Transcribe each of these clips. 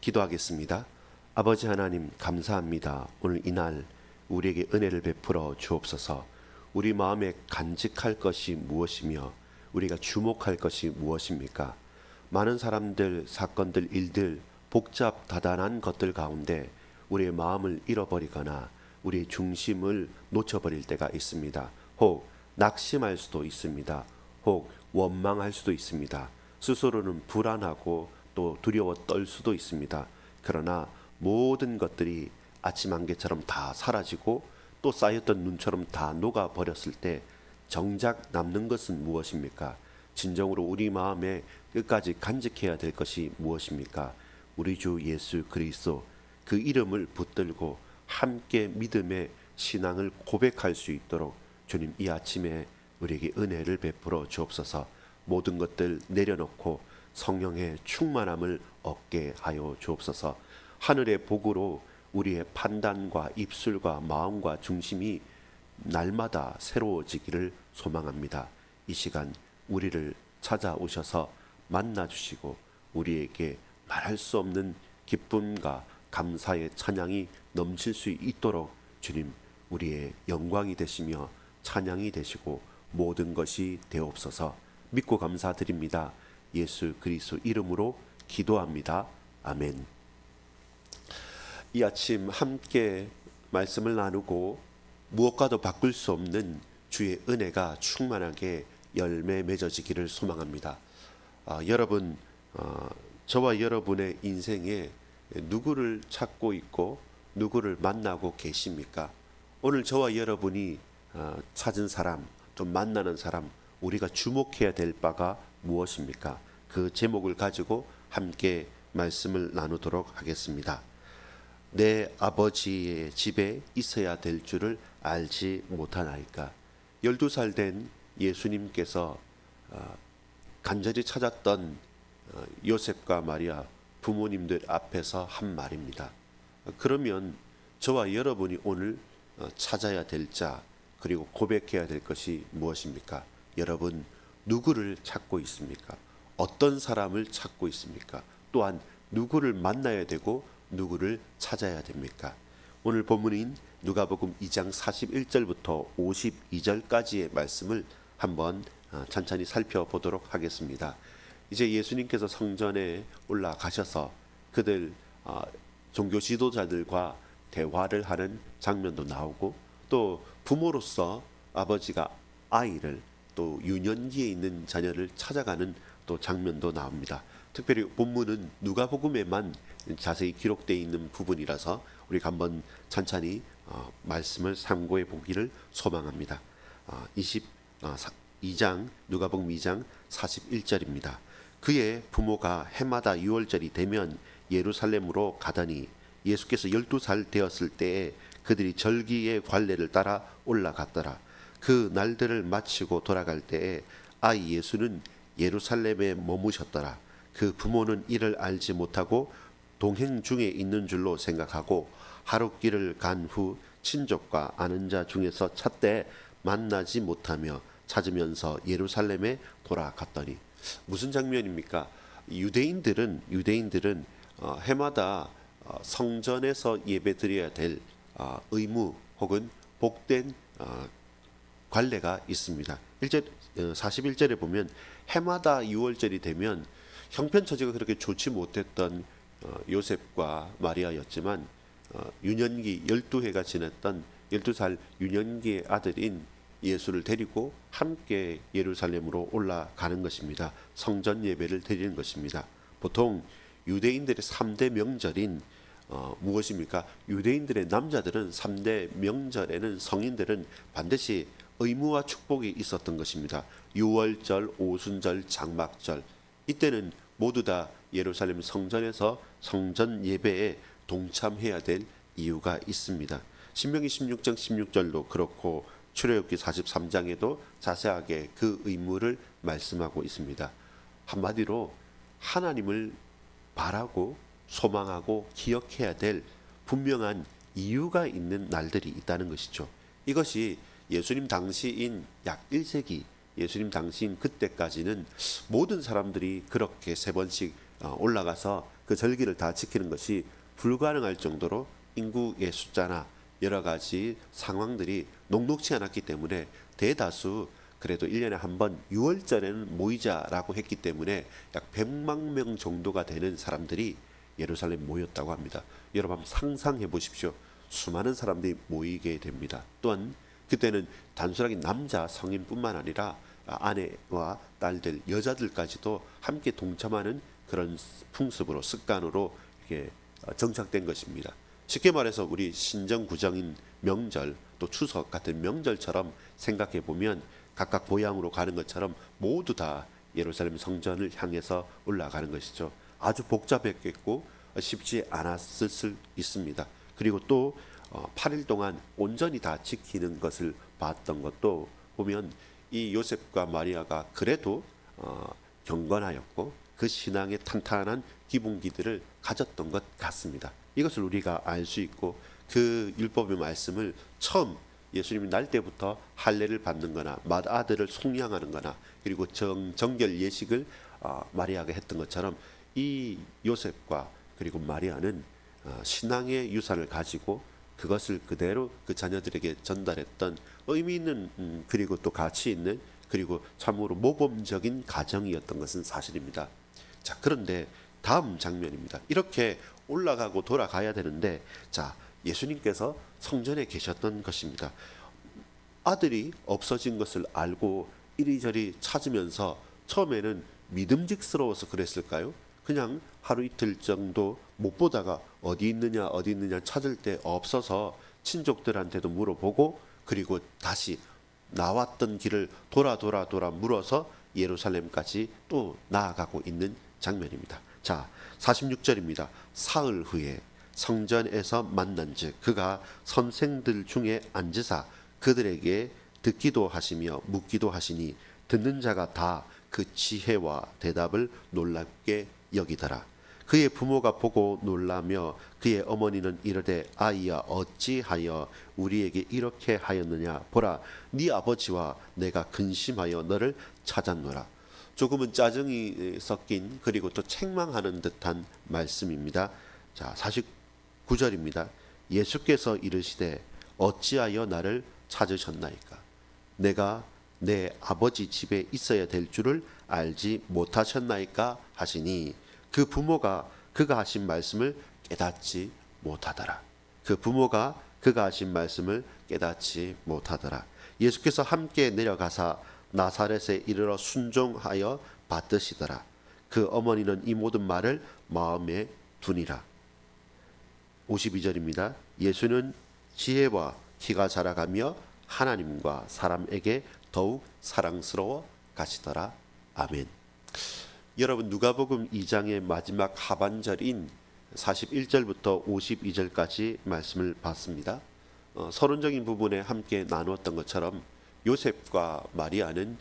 기도하겠습니다. 아버지 하나님 감사합니다. 오늘 이날 우리에게 은혜를 베풀어 주옵소서. 우리 마음에 간직할 것이 무엇이며 우리가 주목할 것이 무엇입니까? 많은 사람들, 사건들, 일들, 복잡 다단한 것들 가운데 우리의 마음을 잃어버리거나 우리의 중심을 놓쳐버릴 때가 있습니다. 혹 낙심할 수도 있습니다. 혹 원망할 수도 있습니다. 스스로는 불안하고 또 두려워 떨 수도 있습니다. 그러나 모든 것들이 아침 안개처럼 다 사라지고 또 쌓였던 눈처럼 다 녹아버렸을 때 정작 남는 것은 무엇입니까? 진정으로 우리 마음에 끝까지 간직해야 될 것이 무엇입니까? 우리 주 예수 그리스도 그 이름을 붙들고 함께 믿음의 신앙을 고백할 수 있도록 주님 이 아침에 우리에게 은혜를 베풀어 주옵소서. 모든 것들 내려놓고 성령의 충만함을 얻게 하여 주옵소서. 하늘의 복으로 우리의 판단과 입술과 마음과 중심이 날마다 새로워지기를 소망합니다. 이 시간 우리를 찾아오셔서 만나주시고 우리에게 말할 수 없는 기쁨과 감사의 찬양이 넘칠 수 있도록 주님 우리의 영광이 되시며 찬양이 되시고 모든 것이 되옵소서. 믿고 감사드립니다. 예수 그리스도 이름으로 기도합니다. 아멘. 이 아침 함께 말씀을 나누고 무엇과도 바꿀 수 없는 주의 은혜가 충만하게 열매 맺어지기를 소망합니다. 여러분, 저와 여러분의 인생에 누구를 찾고 있고 누구를 만나고 계십니까? 오늘 저와 여러분이 찾은 사람, 또 만나는 사람, 우리가 주목해야 될 바가 무엇입니까? 그 제목을 가지고 함께 말씀을 나누도록 하겠습니다. 내 아버지의 집에 있어야 될 줄을 알지 못하나이까? 12살 된 예수님께서 간절히 찾았던 요셉과 마리아 부모님들 앞에서 한 말입니다. 그러면 저와 여러분이 오늘 찾아야 될 자, 그리고 고백해야 될 것이 무엇입니까? 여러분 누구를 찾고 있습니까? 어떤 사람을 찾고 있습니까? 또한 누구를 만나야 되고 누구를 찾아야 됩니까? 오늘 본문인 누가복음 2장 41절부터 52절까지의 말씀을 한번 천천히 살펴보도록 하겠습니다. 이제 예수님께서 성전에 올라가셔서 그들 종교 지도자들과 대화를 하는 장면도 나오고 또 부모로서 아버지가 아이를 또 유년기에 있는 자녀를 찾아가는 또 장면도 나옵니다. 특별히 본문은 누가복음에만 자세히 기록되어 있는 부분이라서 우리가 한번 천천히 말씀을 참고해 보기를 소망합니다. 2장 누가복음 2장 41절입니다. 그의 부모가 해마다 6월절이 되면 예루살렘으로 가더니 예수께서 12살 되었을 때에 그들이 절기의 관례를 따라 올라갔더라. 그 날들을 마치고 돌아갈 때에 아이 예수는 예루살렘에 머무셨더라. 그 부모는 이를 알지 못하고 동행 중에 있는 줄로 생각하고 하루 길을 간 후 친족과 아는 자 중에서 찾되 만나지 못하며 찾으면서 예루살렘에 돌아갔더니. 무슨 장면입니까? 유대인들은 해마다 성전에서 예배드려야 될 의무 혹은 복된 관례가 있습니다. 41절에 보면 해마다 6월절이 되면 형편처지가 그렇게 좋지 못했던 요셉과 마리아였지만 유년기 12해가 지났던 12살 유년기의 아들인 예수를 데리고 함께 예루살렘으로 올라가는 것입니다. 성전 예배를 드리는 것입니다. 보통 유대인들의 3대 명절인 무엇입니까? 유대인들의 남자들은 3대 명절에는 성인들은 반드시 의무와 축복이 있었던 것입니다. 유월절, 오순절, 장막절. 이때는 모두 다 예루살렘 성전에서 성전 예배에 동참해야 될 이유가 있습니다. 신명기 16장 16절도 그렇고 출애굽기 43장에도 자세하게 그 의무를 말씀하고 있습니다. 한마디로 하나님을 바라고 소망하고 기억해야 될 분명한 이유가 있는 날들이 있다는 것이죠. 이것이 예수님 당시인 약 1세기 예수님 당시인 그때까지는 모든 사람들이 그렇게 3번씩 올라가서 그 절기를 다 지키는 것이 불가능할 정도로 인구의 숫자나 여러 가지 상황들이 녹록치 않았기 때문에 대다수 그래도 1년에 한 번 6월절에는 모이자라고 했기 때문에 약 100만 명 정도가 되는 사람들이 예루살렘에 모였다고 합니다. 여러분 한번 상상해 보십시오. 수많은 사람들이 모이게 됩니다. 또한 그때는 단순하게 남자 성인뿐만 아니라 아내와 딸들, 여자들까지도 함께 동참하는 그런 풍습으로 습관으로 이렇게 정착된 것입니다. 쉽게 말해서 우리 신정구정인 명절 또 추석 같은 명절처럼 생각해 보면 각각 고향으로 가는 것처럼 모두 다 예루살렘 성전을 향해서 올라가는 것이죠. 아주 복잡했겠고 쉽지 않았을 수 있습니다. 그리고 또 8일 동안 온전히 다 지키는 것을 봤던 것도 보면 이 요셉과 마리아가 그래도 경건하였고 그 신앙의 탄탄한 기본기들을 가졌던 것 같습니다. 이것을 우리가 알 수 있고 그 율법의 말씀을 처음 예수님이 날 때부터 할례를 받는 거나 맏아들을 속량하는 거나 그리고 정결 예식을 마리아가 했던 것처럼 이 요셉과 그리고 마리아는 신앙의 유산을 가지고 그것을 그대로 그 자녀들에게 전달했던 의미 있는 그리고 또 가치 있는 그리고 참으로 모범적인 가정이었던 것은 사실입니다. 자, 그런데 다음 장면입니다. 이렇게 올라가고 돌아가야 되는데 자, 예수님께서 성전에 계셨던 것입니다. 아들이 없어진 것을 알고 이리저리 찾으면서 처음에는 믿음직스러워서 그랬을까요? 그냥 하루 이틀 정도 못 보다가 어디 있느냐 찾을 때 없어서 친족들한테도 물어보고 그리고 다시 나왔던 길을 돌아 물어서 예루살렘까지 또 나아가고 있는 장면입니다. 자, 46절입니다. 사흘 후에 성전에서 만난즉 그가 선생들 중에 앉으사 그들에게 듣기도 하시며 묻기도 하시니 듣는 자가 다 그 지혜와 대답을 놀랍게 여기더라. 그의 부모가 보고 놀라며 그의 어머니는 이르되 아이야 어찌하여 우리에게 이렇게 하였느냐 보라 네 아버지와 내가 근심하여 너를 찾았노라. 조금은 짜증이 섞인 그리고 또 책망하는 듯한 말씀입니다. 자, 49절입니다. 예수께서 이르시되 어찌하여 나를 찾으셨나이까 내가 내 아버지 집에 있어야 될 줄을 알지 못하셨나이까 하시니 그 부모가 그가 하신 말씀을 깨닫지 못하더라. 그 부모가 그가 하신 말씀을 깨닫지 못하더라. 예수께서 함께 내려가사 나사렛에 이르러 순종하여 받으시더라. 그 어머니는 이 모든 말을 마음에 두니라. 52절입니다. 예수는 지혜와 키가 자라가며 하나님과 사람에게 더욱 사랑스러워 가시더라. 아멘. 여러분 누가복음 2장의 마지막 하반절인 41절부터 52절까지 말씀을 봤습니다. 서론적인 부분에 함께 나누었던 것처럼 요셉과 마리아는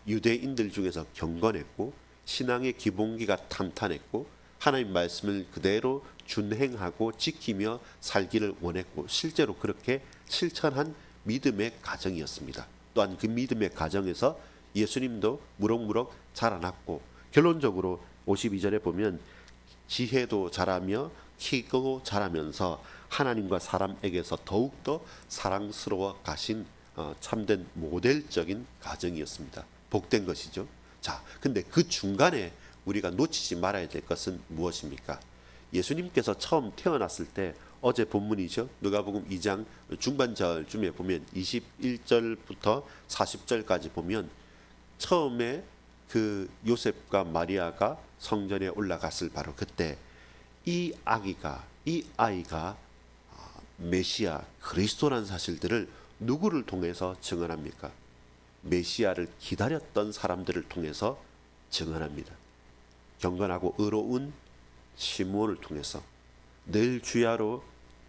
유대인들 중에서 경건했고 신앙의 기본기가 탄탄했고 하나님 말씀을 그대로 준행하고 지키며 살기를 원했고 실제로 그렇게 실천한 믿음의 가정이었습니다. 또한 그 믿음의 가정에서 예수님도 무럭무럭 자라났고 결론적으로 52절에 보면 지혜도 자라며 키도 자라면서 하나님과 사람에게서 더욱더 사랑스러워 가신 참된 모델적인 가정이었습니다. 복된 것이죠. 자, 근데 그 중간에 우리가 놓치지 말아야 될 것은 무엇입니까? 예수님께서 처음 태어났을 때 어제 본문이죠. 누가복음 2장 중반절쯤에 보면 21절부터 40절까지 보면 처음에 그 요셉과 마리아가 성전에 올라갔을 바로 그때 이 아이가 메시아 그리스도라는 사실들을 누구를 통해서 증언합니까? 메시아를 기다렸던 사람들을 통해서 증언합니다. 경건하고 의로운 시므온을 통해서 늘 주야로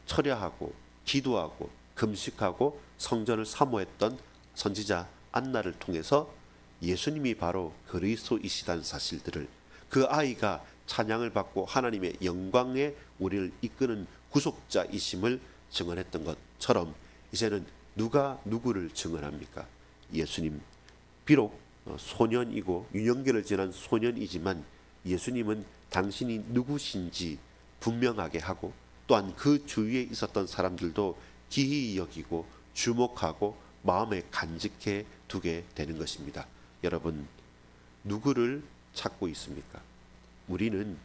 철야하고 기도하고 금식하고 성전을 사모했던 선지자 안나를 통해서 예수님이 바로 그리스도이시다는 사실들을 그 아이가 찬양을 받고 하나님의 영광에 우리를 이끄는 구속자이심을 증언했던 것처럼 이제는 누가 누구를 증언합니까? 예수님. 비록 소년이고 유년기를 지난 소년이지만 예수님은 당신이 누구신지 분명하게 하고, 또한 그 주위에 있었던 사람들도 기이 여기고 주목하고 마음에 간직해 두게 되는 것입니다. 여러분, 누구를 찾고 있습니까? 우리는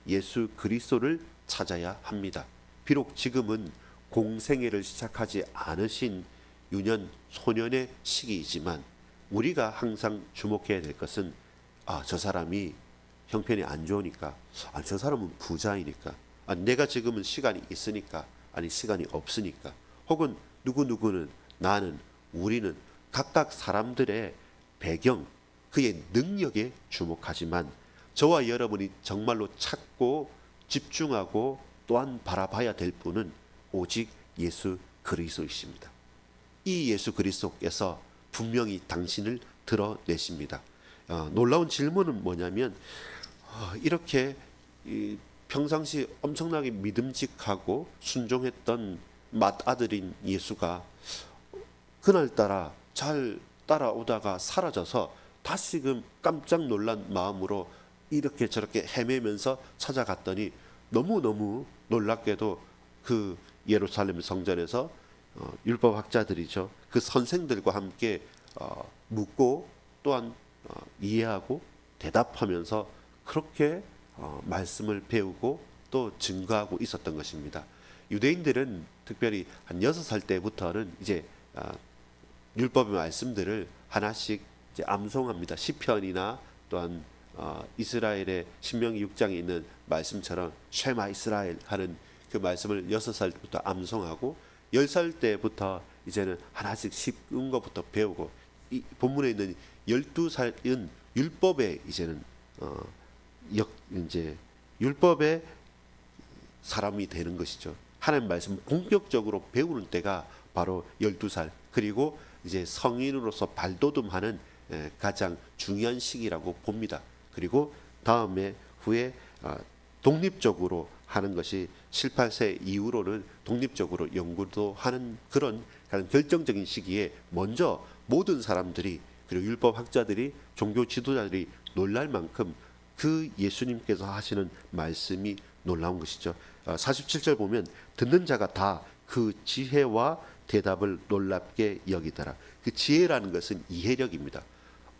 예수 그리스도를 찾아야 합니다. 비록 지금은 공생애를 시작하지 않으신 유년 소년의 시기이지만 우리가 항상 주목해야 될 것은, 저 사람이 형편이 안 좋으니까, 저 사람은 부자이니까, 내가 지금은 시간이 있으니까, 시간이 없으니까, 혹은 누구누구는, 나는, 우리는 각각 사람들의 배경, 그의 능력에 주목하지만 저와 여러분이 정말로 찾고 집중하고 또한 바라봐야 될 분은 오직 예수 그리스도이십니다. 이 예수 그리스도께서 분명히 당신을 드러내십니다. 놀라운 질문은 뭐냐면, 이렇게 평상시 엄청나게 믿음직하고 순종했던 맏아들인 예수가 그날따라 잘 따라오다가 사라져서 다시금 깜짝 놀란 마음으로 이렇게 저렇게 헤매면서 찾아갔더니 너무너무 놀랍게도 그 예루살렘 성전에서 율법학자들이죠, 그 선생들과 함께 묻고 또한 이해하고 대답하면서 그렇게 말씀을 배우고 또 증거하고 있었던 것입니다. 유대인들은 특별히 한 6살 때부터는 이제 율법의 말씀들을 하나씩 이제 암송합니다. 시편이나 또한 이스라엘의 신명기 6장에 있는 말씀처럼 쉐마 이스라엘 하는 그 말씀을 6살 때부터 암송하고, 10살 때부터 이제는 하나씩 쉬운 것부터 배우고, 이 본문에 있는 12살은 율법에 이제는 이제 율법의 사람이 되는 것이죠. 하나님 말씀 본격적으로 배우는 때가 바로 12살, 그리고 이제 성인으로서 발돋움하는 가장 중요한 시기라고 봅니다. 그리고 다음에 후에 독립적으로 하는 것이 7, 8세 이후로는 독립적으로 연구도 하는 그런 결정적인 시기에 먼저 모든 사람들이, 그리고 율법학자들이, 종교 지도자들이 놀랄 만큼 그 예수님께서 하시는 말씀이 놀라운 것이죠. 47절 보면 듣는 자가 다 그 지혜와 대답을 놀랍게 여기더라. 그 지혜라는 것은 이해력입니다.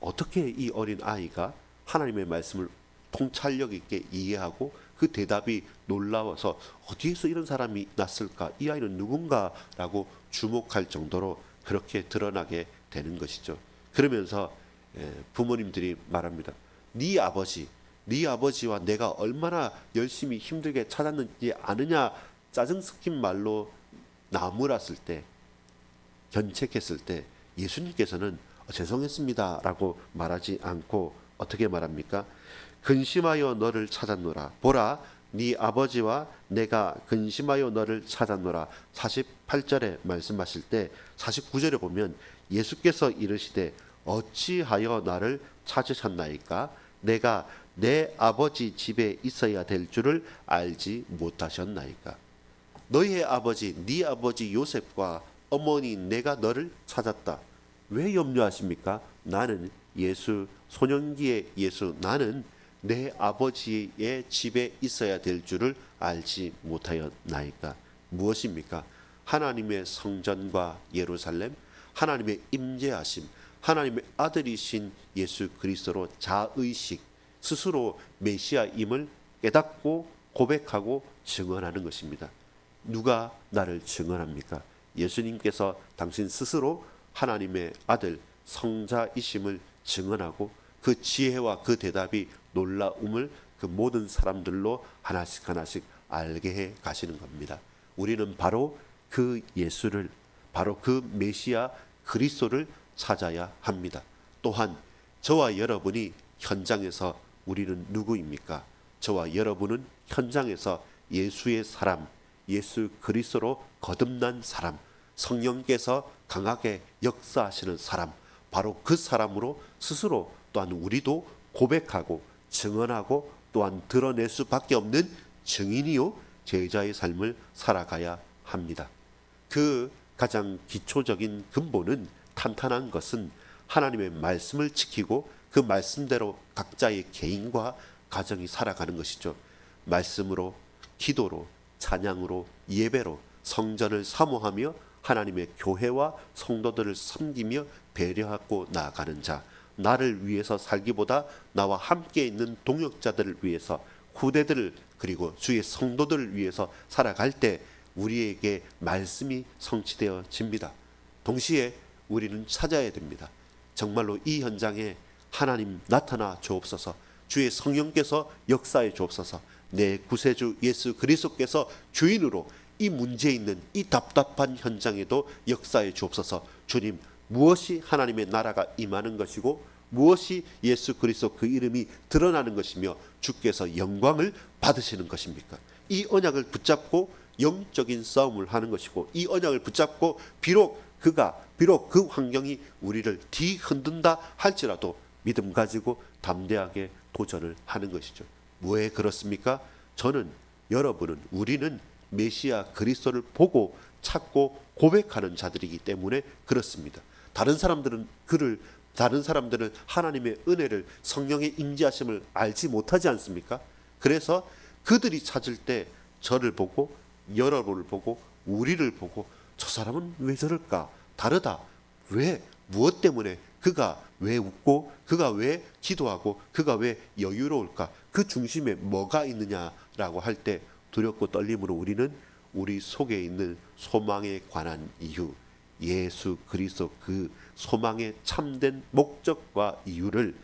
어떻게 이 어린 아이가 하나님의 말씀을 통찰력 있게 이해하고 그 대답이 놀라워서 어디에서 이런 사람이 났을까? 이 아이는 누군가라고 주목할 정도로 그렇게 드러나게 되는 것이죠. 그러면서 부모님들이 말합니다. 네 아버지와 내가 얼마나 열심히 힘들게 찾았는지 아느냐, 짜증 섞인 말로 나무랐을 때, 견책했을 때 예수님께서는 죄송했습니다 라고 말하지 않고 어떻게 말합니까? 근심하여 너를 찾았노라. 보라, 네 아버지와 내가 근심하여 너를 찾았노라. 48절에 말씀하실 때 49절에 보면 예수께서 이르시되 어찌하여 나를 찾으셨나이까? 내가 내 아버지 집에 있어야 될 줄을 알지 못하셨나이까? 너희의 아버지, 네 아버지 요셉과 어머니 내가 너를 찾았다. 왜 염려하십니까? 나는 예수, 소년기의 예수, 나는 내 아버지의 집에 있어야 될 줄을 알지 못하였나이까? 무엇입니까? 하나님의 성전과 예루살렘, 하나님의 임재하심, 하나님의 아들이신 예수 그리스도로 자의식, 스스로 메시아임을 깨닫고 고백하고 증언하는 것입니다. 누가 나를 증언합니까? 예수님께서 당신 스스로 하나님의 아들 성자이심을 증언하고 그 지혜와 그 대답이 놀라움을 그 모든 사람들로 하나씩 하나씩 알게 해 가시는 겁니다. 우리는 바로 그 예수를, 바로 그 메시아 그리스도를 찾아야 합니다. 또한 저와 여러분이 현장에서 우리는 누구입니까? 저와 여러분은 현장에서 예수의 사람, 예수 그리스도로 거듭난 사람, 성령께서 강하게 역사하시는 사람, 바로 그 사람으로 스스로 또한 우리도 고백하고 증언하고 또한 드러낼 수밖에 없는 증인이요 제자의 삶을 살아가야 합니다. 그 가장 기초적인 근본은, 탄탄한 것은 하나님의 말씀을 지키고 그 말씀대로 각자의 개인과 가정이 살아가는 것이죠. 말씀으로, 기도로, 찬양으로, 예배로 성전을 사모하며 하나님의 교회와 성도들을 섬기며 배려하고 나아가는 자, 나를 위해서 살기보다 나와 함께 있는 동역자들을 위해서, 후대들을, 그리고 주의 성도들을 위해서 살아갈 때 우리에게 말씀이 성취되어집니다. 동시에 우리는 찾아야 됩니다. 정말로 이 현장에 하나님 나타나 주옵소서, 주의 성령께서 역사해 주옵소서, 내 구세주 예수 그리스도께서 주인으로 이 문제 있는 이 답답한 현장에도 역사해 주옵소서. 주님, 무엇이 하나님의 나라가 임하는 것이고 무엇이 예수 그리스도 그 이름이 드러나는 것이며 주께서 영광을 받으시는 것입니까? 이 언약을 붙잡고 영적인 싸움을 하는 것이고, 이 언약을 붙잡고 비록 그 환경이 우리를 뒤흔든다 할지라도 믿음 가지고 담대하게 도전을 하는 것이죠. 왜 그렇습니까? 저는, 여러분은, 우리는 메시아 그리스도를 보고 찾고 고백하는 자들이기 때문에 그렇습니다. 다른 사람들은 하나님의 은혜를, 성령의 임재하심을 알지 못하지 않습니까? 그래서 그들이 찾을 때 저를 보고, 여러분을 보고, 우리를 보고, 저 사람은 왜 저럴까? 다르다. 왜? 무엇 때문에? 그가 왜 웃고, 그가 왜 기도하고, 그가 왜 여유로울까? 그 중심에 뭐가 있느냐라고 할 때 두렵고 떨림으로 우리는 우리 속에 있는 소망에 관한 이유, 예수 그리스도 그 소망의 참된 목적과 이유를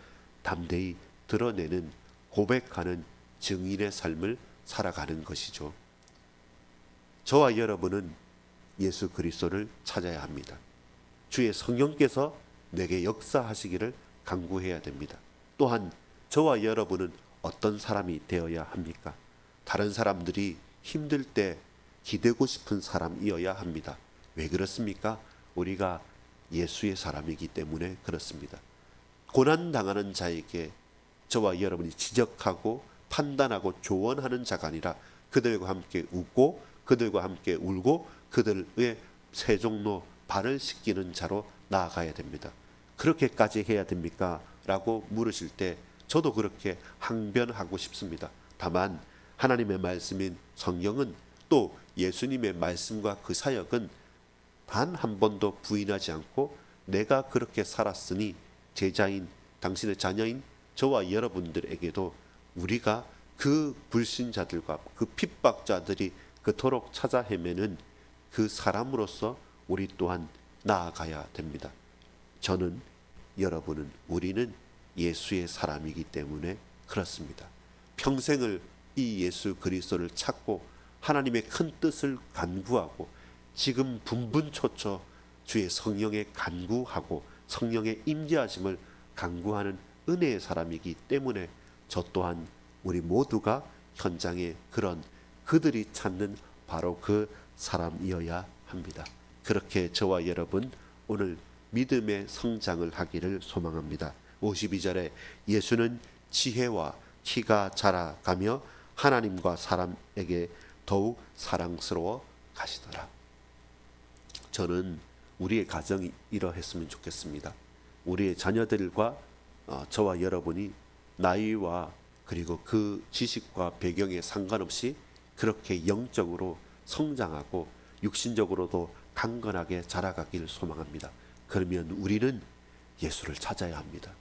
담대히 드러내는, 고백하는 증인의 삶을 살아가는 것이죠. 저와 여러분은 예수 그리스도를 찾아야 합니다. 주의 성령께서 내게 역사하시기를 간구해야 됩니다. 또한 저와 여러분은 어떤 사람이 되어야 합니까? 다른 사람들이 힘들 때 기대고 싶은 사람이어야 합니다. 왜 그렇습니까? 우리가 예수의 사람이기 때문에 그렇습니다. 고난당하는 자에게 저와 여러분이 지적하고 판단하고 조언하는 자가 아니라 그들과 함께 웃고, 그들과 함께 울고, 그들의 세종로 발을 씻기는 자로 나아가야 됩니다. 그렇게까지 해야 됩니까? 라고 물으실 때 저도 그렇게 항변하고 싶습니다. 다만 하나님의 말씀인 성경은, 또 예수님의 말씀과 그 사역은 단 한 번도 부인하지 않고, 내가 그렇게 살았으니 제자인 당신의 자녀인 저와 여러분들에게도 우리가 그 불신자들과 그 핍박자들이 그토록 찾아 헤매는 그 사람으로서 우리 또한 나아가야 됩니다. 저는, 여러분은, 우리는 예수의 사람이기 때문에 그렇습니다. 평생을 이 예수 그리스도를 찾고 하나님의 큰 뜻을 간구하고, 지금 분분초초 주의 성령에 간구하고 성령의 임재하심을 간구하는 은혜의 사람이기 때문에 저 또한, 우리 모두가 현장에 그런 그들이 찾는 바로 그 사람이어야 합니다. 그렇게 저와 여러분 오늘 믿음의 성장을 하기를 소망합니다. 52절에 예수는 지혜와 키가 자라가며 하나님과 사람에게 더욱 사랑스러워 가시더라. 저는 우리의 가정이 이러했으면 좋겠습니다. 우리의 자녀들과 저와 여러분이 나이와 그리고 그 지식과 배경에 상관없이 그렇게 영적으로 성장하고 육신적으로도 강건하게 자라가기를 소망합니다. 그러면 우리는 예수를 찾아야 합니다.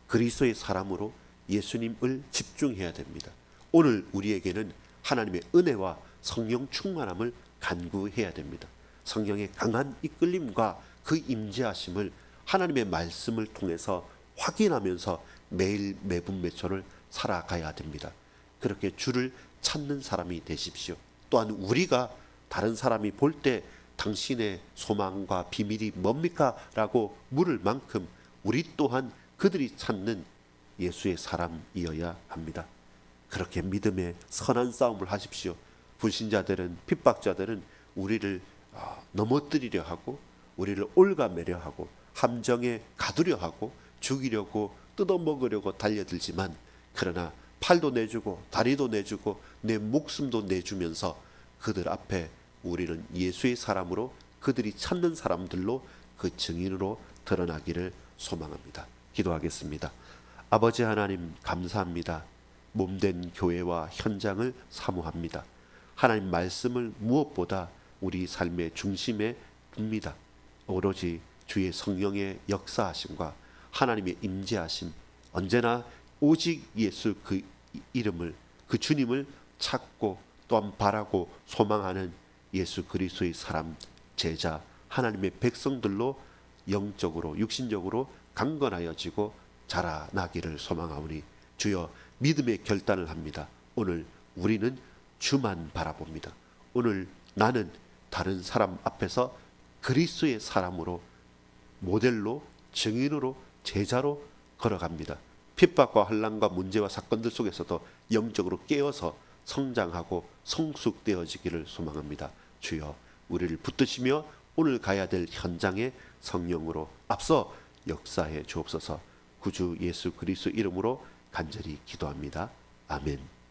그리스도의 사람으로 예수님을 집중해야 됩니다. 오늘 우리에게는 하나님의 은혜와 성령 충만함을 간구해야 됩니다. 성령의 강한 이끌림과 그 임재하심을 하나님의 말씀을 통해서 확인하면서 매일 매분 매초를 살아가야 됩니다. 그렇게 주를 찾는 사람이 되십시오. 또한 우리가 다른 사람이 볼 때 당신의 소망과 비밀이 뭡니까? 라고 물을 만큼 우리 또한 그들이 찾는 예수의 사람이어야 합니다. 그렇게 믿음의 선한 싸움을 하십시오. 불신자들은, 핍박자들은 우리를 넘어뜨리려 하고, 우리를 올가매려 하고, 함정에 가두려 하고, 죽이려고 뜯어먹으려고 달려들지만, 그러나 팔도 내주고 다리도 내주고 내 목숨도 내주면서 그들 앞에 우리는 예수의 사람으로, 그들이 찾는 사람들로, 그 증인으로 드러나기를 소망합니다. 기도하겠습니다. 아버지 하나님, 감사합니다. 몸된 교회와 현장을 사모합니다. 하나님 말씀을 무엇보다 우리 삶의 중심에 둡니다. 오로지 주의 성령의 역사하심과 하나님의 임재하심, 언제나 오직 예수 그 이름을, 그 주님을 찾고 또한 바라고 소망하는 예수 그리스도의 사람, 제자, 하나님의 백성들로 영적으로 육신적으로 강건하여지고 자라나기를 소망하오니 주여 믿음의 결단을 합니다. 오늘 우리는 주만 바라봅니다. 오늘 나는 다른 사람 앞에서 그리스도의 사람으로, 모델로, 증인으로, 제자로 걸어갑니다. 핍박과 환난과 문제와 사건들 속에서도 영적으로 깨어서 성장하고 성숙되어지기를 소망합니다. 주여 우리를 붙드시며 오늘 가야 될 현장에 성령으로 앞서 역사해 주옵소서. 구주 예수 그리스도 이름으로 간절히 기도합니다. 아멘.